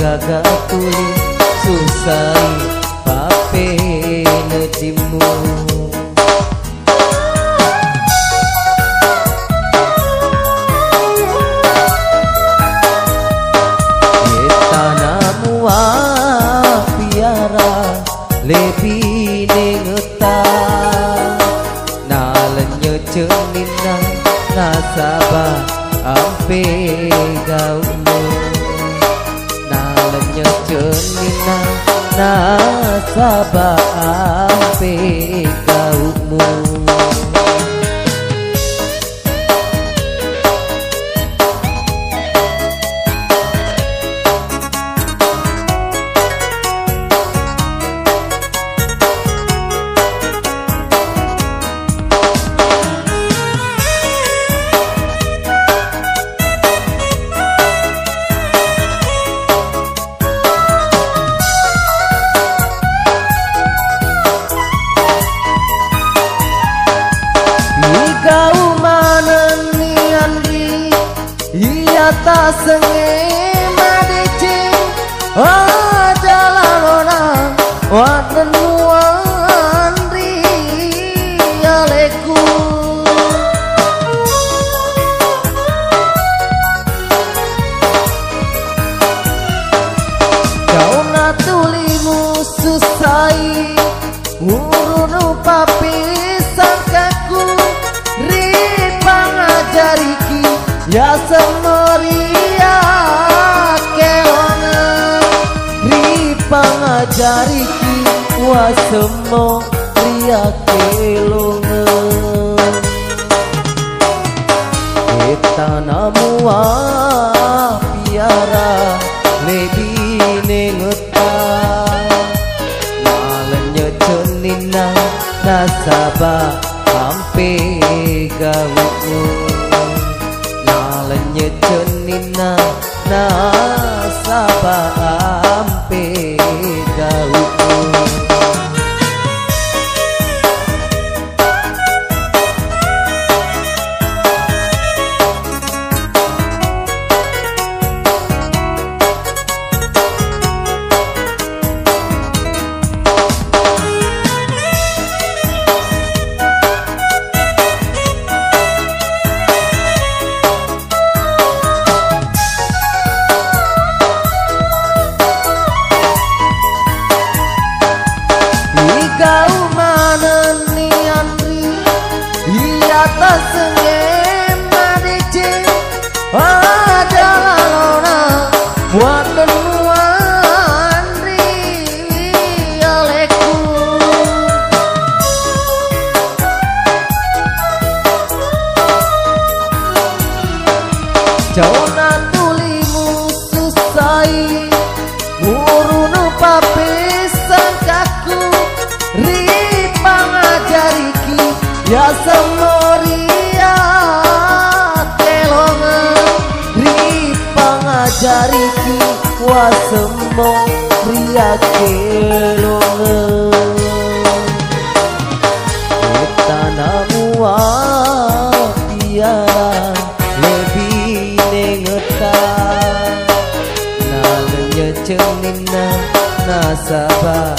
gagak tuli susai pape nedimu. Lebih nengeta nalenya cenina nasabah ampe gaumu. Nalenya cenina nasabah ampe gaumu. Tak senge madece ajalalona waten muandri aleku. Kau natulimu susai urunu papisan kaku ripang ajariki ya semoria kelona ripang ajariki wa semoria kelona. Kita namu piara lebih nengeta malenya cenina nasabah ampe gaumu. Nalenya cenina nasabah ampe gaumu. Jona tulimu susai ngurunu papisan kaku ripang ajariki ya semoria kelonga ripang ajariki wa semoria kelonga. Kita namu piara lebih nengeta nalenya cenina nasabah